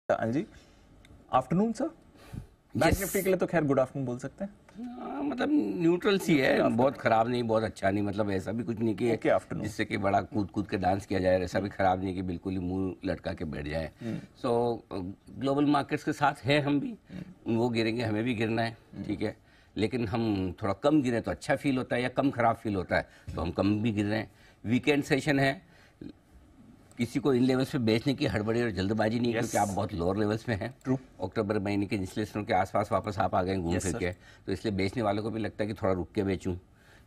हाँ जी, afternoon sir. Bank Nifty के लिए तो खैर गुड आफ्टरनून बोल सकते हैं। मतलब न्यूट्रल सी है, बहुत खराब नहीं बहुत अच्छा नहीं, मतलब ऐसा भी कुछ नहीं कि जिससे कि बड़ा कूद कूद के डांस किया जाए, ऐसा भी खराब नहीं कि बिल्कुल ही मुंह लटका के बैठ जाए। सो ग्लोबल मार्केट्स के साथ है हम भी, वो गिरेंगे हमें भी गिरना है, ठीक है, लेकिन हम थोड़ा कम गिरे तो अच्छा फील होता है, या कम खराब फील होता है तो हम कम भी गिर रहे हैं। वीकेंड सेशन है, किसी को इन लेवल्स पे बेचने की हड़बड़ी और जल्दबाजी नहीं, क्योंकि आप बहुत लोअर लेवल्स में हैं। अक्टूबर महीने के निचले स्तरों के आसपास वापस आप आ गए घूम फिर के, तो इसलिए बेचने वालों को भी लगता है कि थोड़ा रुक के बेचूं,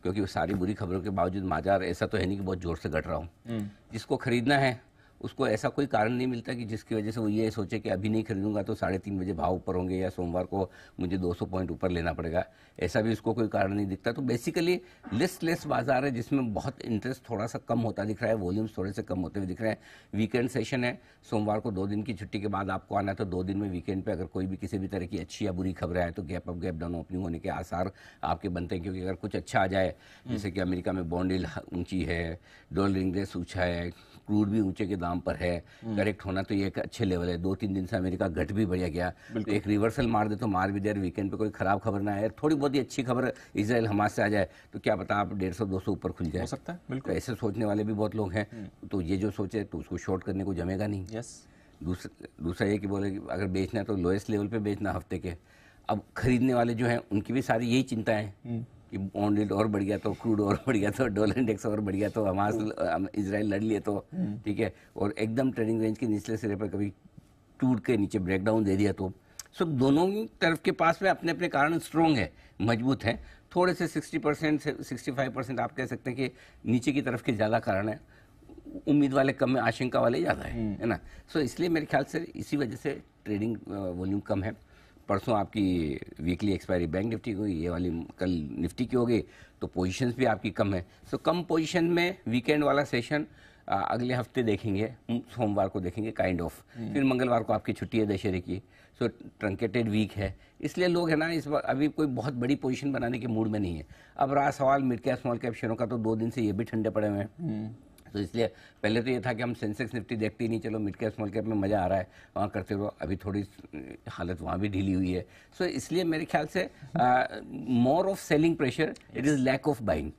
क्योंकि वो सारी बुरी खबरों के बावजूद बाजार ऐसा तो है नहीं कि बहुत जोर से घट रहा हूँ। जिसको खरीदना है उसको ऐसा कोई कारण नहीं मिलता कि जिसकी वजह से वो ये सोचे कि अभी नहीं खरीदूंगा तो 3:30 बजे भाव ऊपर होंगे, या सोमवार को मुझे 200 पॉइंट ऊपर लेना पड़ेगा, ऐसा भी उसको कोई कारण नहीं दिखता। तो बेसिकली लिस्टलेस बाजार है, जिसमें बहुत इंटरेस्ट थोड़ा सा कम होता दिख रहा है, वॉल्यूम्स थोड़े से कम होते हुए दिख रहे हैं। वीकेंड सेशन है, सोमवार को 2 दिन की छुट्टी के बाद आपको आना है, तो 2 दिन में वीकेंड पे अगर कोई भी किसी भी तरह की अच्छी या बुरी खबरें आए तो gap up gap down opening होने के आसार आपके बनते हैं। क्योंकि अगर कुछ अच्छा आ जाए, जैसे कि अमेरिका में बॉन्ड यील्ड ऊंची है, डॉलर इंडेक्स ऊंचा है, क्रूड भी ऊंचे के दाम पर है, करेक्ट होना तो ये एक अच्छे लेवल है। 2-3 दिन से अमेरिका घट भी बढ़िया गया, तो एक रिवर्सल मार दे तो मार भी दे। वीकेंड पे कोई खराब खबर ना आए, थोड़ी बहुत ही अच्छी खबर इजराइल हमास से आ जाए तो क्या पता आप 150-200 ऊपर खुल जाए, हो सकता है। बिल्कुल, तो ऐसे सोचने वाले भी बहुत लोग हैं। तो ये जो सोचे तो उसको शॉर्ट करने को जमेगा नहीं। दूसरा ये कि बोले कि अगर बेचना है तो लोएस्ट लेवल पे बेचना हफ्ते के। अब खरीदने वाले जो हैं उनकी भी सारी यही चिंता है कि बॉन्ड यील्ड और बढ़ गया तो, क्रूड और बढ़ गया तो, डॉलर इंडेक्स और बढ़ गया तो, हमास इजराइल लड़ लिए तो, ठीक है, और एकदम ट्रेडिंग रेंज के निचले सिरे पर कभी टूट के नीचे ब्रेकडाउन दे दिया तो। सो दोनों तरफ के पास में अपने अपने कारण स्ट्रॉन्ग है, मजबूत है। थोड़े से 60% से 65% आप कह सकते हैं कि नीचे की तरफ के ज़्यादा कारण है, उम्मीद वाले कम है, आशंका वाले ज़्यादा है ना। सो इसलिए मेरे ख्याल से इसी वजह से ट्रेडिंग वॉल्यूम कम है। परसों आपकी वीकली एक्सपायरी बैंक निफ्टी को, ये वाली कल निफ्टी की हो गई, तो पोजीशंस भी आपकी कम है। सो कम पोजीशन में वीकेंड वाला सेशन अगले हफ्ते देखेंगे, सोमवार को देखेंगे काइंड ऑफ, फिर मंगलवार को आपकी छुट्टी है दशहरे की, सो ट्रंकेटेड वीक है, इसलिए लोग है ना इस बार अभी कोई बहुत बड़ी पोजीशन बनाने के मूड में नहीं है। अब रहा सवाल मिड कैप स्मॉल कैप शेयरों का, तो 2 दिन से ये भी ठंडे पड़े हुए हैं। तो इसलिए पहले तो ये था कि हम सेंसेक्स निफ्टी देखते ही नहीं, चलो मिड कैप स्मॉल कैप में मज़ा आ रहा है वहाँ करते रहो, अभी थोड़ी हालत वहाँ भी ढीली हुई है। सो इसलिए मेरे ख्याल से more of selling pressure, it is lack of buying.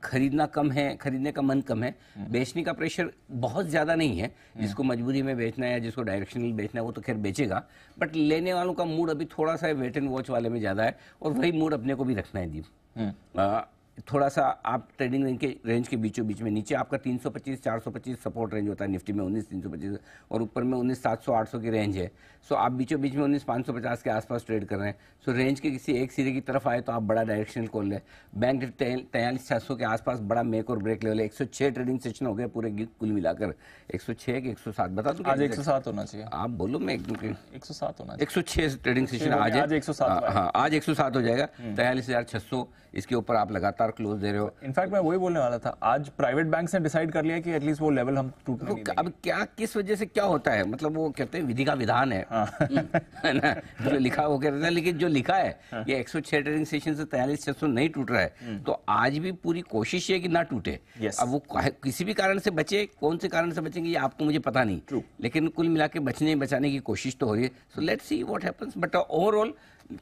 खरीदना कम है, खरीदने का मन कम है, बेचने का प्रेशर बहुत ज़्यादा नहीं है। जिसको मजबूरी में बेचना है या जिसको डायरेक्शनल बेचना है वो तो खैर बेचेगा, बट लेने वालों का मूड अभी थोड़ा सा वेट एंड वॉच वाले में ज़्यादा है, और वही मूड अपने को भी रखना है दीप। थोड़ा सा आप ट्रेडिंग रेंज के बीचों बीच में, नीचे आपका 325-425 सपोर्ट रेंज होता है निफ्टी में, 19,325, और ऊपर में 19,700-800 की रेंज है। सो आप बीचों बीच में 19,550 के आसपास ट्रेड कर रहे हैं। सो रेंज के किसी एक सिरे की तरफ आए तो आप बड़ा डायरेक्शनल कॉल लें। बैंक निफ्टी 43,600 के आसपास बड़ा मेक और ब्रेक लेवल है। 106 ट्रेडिंग सेशन हो गए पूरे कुल मिलाकर, 106 कि 107 बता दूं? आज 107 होना चाहिए। आप बोलो, मैं 107 होना चाहिए। 106 ट्रेडिंग सेशन आज है। हाँ, आज 107 हो जाएगा। 43,600, इसके ऊपर आप लगातार क्लोज दे रहे हो। इनफैक्ट मैं वही बोलने वाला था, आज प्राइवेट बैंक्स ने डिसाइड कर लिया कि एटलीस्ट वो लेवल हम टूटने नहीं देंगे। अब क्या किस वजह से क्या होता है, मतलब वो कहते हैं विधि का विधान है, है ना, जो लिखा वो कहते हैं, लेकिन जो लिखा है ये 106 ट्रेडिंग सेशन से 43,600 नहीं टूट रहा है, तो आज भी पूरी कोशिश है कि ना टूटे। अब वो किसी भी कारण से बचे, कौन से कारण से बचेंगे ये आपको मुझे पता नहीं, लेकिन कुल मिला के बचाने की कोशिश तो हो रही है। So let's see what happens, but overall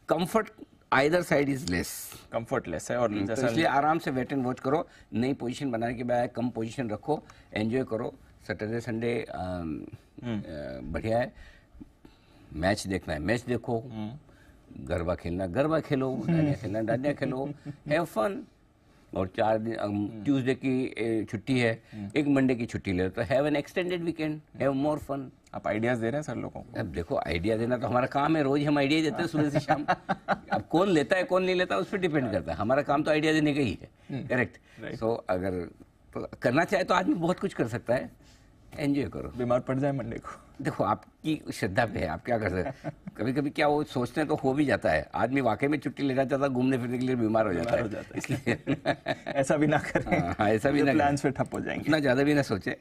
comfort either side is less, comfortless है। और तो इसलिए आराम से वेट एंड वॉच करो, नई पोजीशन बनाने के बाद कम पोजीशन रखो, एंजॉय करो। सैटरडे संडे बढ़िया है, मैच देखना है मैच देखो, गरबा खेलना गरबा खेलो, डांडिया खेलना डांडिया खेलो, हैव फन। और 4 दिन ट्यूसडे की छुट्टी है, एक मंडे की छुट्टी ले, तो have an extended weekend, have more fun. आप आइडियाज दे रहे हैं सर लोगों को। अब देखो, आइडिया देना तो हमारा काम है, रोज हम आइडिया देते हैं सुबह से शाम। अब कौन लेता है कौन नहीं लेता उस पर डिपेंड करता है, हमारा काम तो आइडिया देने का ही है, करेक्ट। सो अगर तो करना चाहे तो आदमी बहुत कुछ कर सकता है, एंजॉय करो। बीमार पड़ जाए मंडे को, देखो आपकी श्रद्धा पे है, आप क्या कर सकते हैं। कभी कभी क्या वो सोचते हैं तो हो भी जाता है, आदमी वाकई में छुट्टी लेना चाहता है, घूमने फिरने के लिए बीमार हो जाता है, इसलिए ऐसा भी ना करें। हाँ, ऐसा भी ना, प्लान्स पे ठप हो जाएंगे, इतना ज्यादा भी ना सोचे।